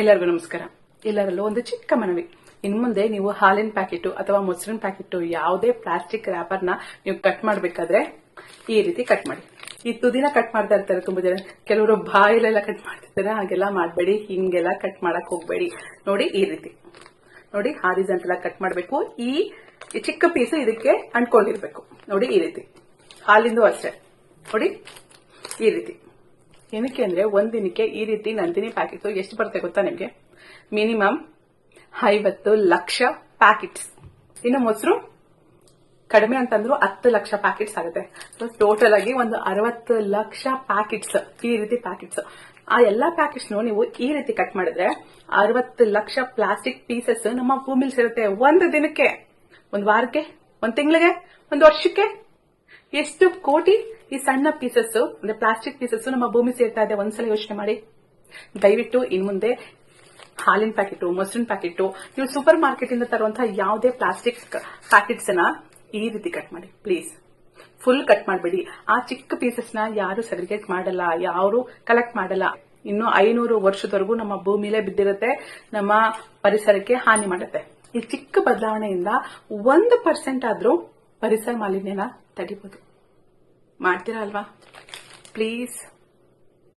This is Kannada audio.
ಎಲ್ಲರಿಗೂ ನಮಸ್ಕಾರ. ಎಲ್ಲರಲ್ಲೂ ಒಂದು ಚಿಕ್ಕ ಮನವಿ. ಇನ್ನು ಮುಂದೆ ನೀವು ಹಾಲಿನ ಪ್ಯಾಕೆಟ್ ಅಥವಾ ಮೊಸರಿನ ಪ್ಯಾಕೆಟ್ ಯಾವುದೇ ಪ್ಲಾಸ್ಟಿಕ್ ರ್ಯಾಪರ್ನ ನೀವು ಕಟ್ ಮಾಡಬೇಕಾದ್ರೆ ಈ ರೀತಿ ಕಟ್ ಮಾಡಿ. ಈ ತುದಿನ ಕಟ್ ಮಾಡ್ತಾ ಇರ್ತಾರೆ ತುಂಬಾ ಜನ. ಕೆಲವರು ಬಾಯಿಲೆಲ್ಲ ಕಟ್ ಮಾಡ್ತಿರ್ತಾರೆ. ಹಾಗೆಲ್ಲ ಮಾಡಬೇಡಿ, ಹಿಂಗೆಲ್ಲ ಕಟ್ ಮಾಡಕ್ ಹೋಗ್ಬೇಡಿ. ನೋಡಿ ಈ ರೀತಿ ನೋಡಿ ಹಾರಿಜಾಂಟಲ್ ಕಟ್ ಮಾಡಬೇಕು. ಈ ಚಿಕ್ಕ ಪೀಸ್ ಇದಕ್ಕೆ ಅಂಟ್ಕೊಂಡಿರ್ಬೇಕು. ನೋಡಿ ಈ ರೀತಿ. ಹಾಲಿಂದು ಅಷ್ಟೇ ನೋಡಿ ಈ ರೀತಿ. ಏನಕ್ಕೆ ಅಂದ್ರೆ ಒಂದಿನಕ್ಕೆ ಈ ರೀತಿ ನಂದಿನಿ ಪ್ಯಾಕೆಟ್ ಎಷ್ಟು ಬರುತ್ತೆ ಗೊತ್ತಾ ನಿಮ್ಗೆ? Minimum 50 lakh packets. ಇನ್ನು ಮೊಸರು ಕಡಿಮೆ ಅಂತಂದ್ರು 10 ಲಕ್ಷ ಪ್ಯಾಕೆಟ್ಸ್ ಆಗುತ್ತೆ. ಸೊ ಟೋಟಲ್ ಆಗಿ ಒಂದು 60 ಲಕ್ಷ ಪ್ಯಾಕೆಟ್ಸ್, ಈ ರೀತಿ ಪ್ಯಾಕೆಟ್ಸ್. ಆ ಎಲ್ಲಾ ಪ್ಯಾಕೆಟ್ಸ್ ನೀವು ಈ ರೀತಿ ಕಟ್ ಮಾಡಿದ್ರೆ 60 ಲಕ್ಷ ಪ್ಲಾಸ್ಟಿಕ್ ಪೀಸಸ್ ನಮ್ಮ ಭೂಮಿಲಿ ಸೇರುತ್ತೆ. ಒಂದು ದಿನಕ್ಕೆ, ಒಂದು ವಾರಕ್ಕೆ, ಒಂದು ತಿಂಗಳಿಗೆ, ಒಂದು ವರ್ಷಕ್ಕೆ ಎಷ್ಟು ಕೋಟಿ ಈ ಸಣ್ಣ ಪೀಸಸ್ ಅಂದ್ರೆ ಪ್ಲಾಸ್ಟಿಕ್ ಪೀಸಸ್ ನಮ್ಮ ಭೂಮಿ ಸೇರ್ತಾ ಇದೆ. ಒಂದ್ಸಲ ಯೋಚನೆ ಮಾಡಿ. ದಯವಿಟ್ಟು ಇನ್ ಮುಂದೆ ಹಾಲಿನ ಪ್ಯಾಕೆಟ್, ಮೊಸರಿನ ಪ್ಯಾಕೆಟ್, ನೀವು ಸೂಪರ್ ಮಾರ್ಕೆಟ್ ಇಂದ ತರುವಂತಹ ಯಾವುದೇ ಪ್ಲಾಸ್ಟಿಕ್ ಪ್ಯಾಕೆಟ್ಸ್ ನ ಈ ರೀತಿ ಕಟ್ ಮಾಡಿ ಪ್ಲೀಸ್. ಫುಲ್ ಕಟ್ ಮಾಡಬೇಡಿ. ಆ ಚಿಕ್ಕ ಪೀಸಸ್ ನ ಯಾರು ಸೆಗ್ರಿಗೇಟ್ ಮಾಡಲ್ಲ, ಯಾರು ಕಲೆಕ್ಟ್ ಮಾಡಲ್ಲ. ಇನ್ನು 500 ವರ್ಷದವರೆಗೂ ನಮ್ಮ ಭೂಮಿಲೇ ಬಿದ್ದಿರುತ್ತೆ, ನಮ್ಮ ಪರಿಸರಕ್ಕೆ ಹಾನಿ ಮಾಡುತ್ತೆ. ಈ ಚಿಕ್ಕ ಬದಲಾವಣೆಯಿಂದ 1% ಆದ್ರೂ ಪರಿಸರ ಮಾಲಿನ್ಯನ ತಡಿಬಹುದು. ಮಾಡ್ತೀರಾ ಅಲ್ವಾ? ಪ್ಲೀಸ್.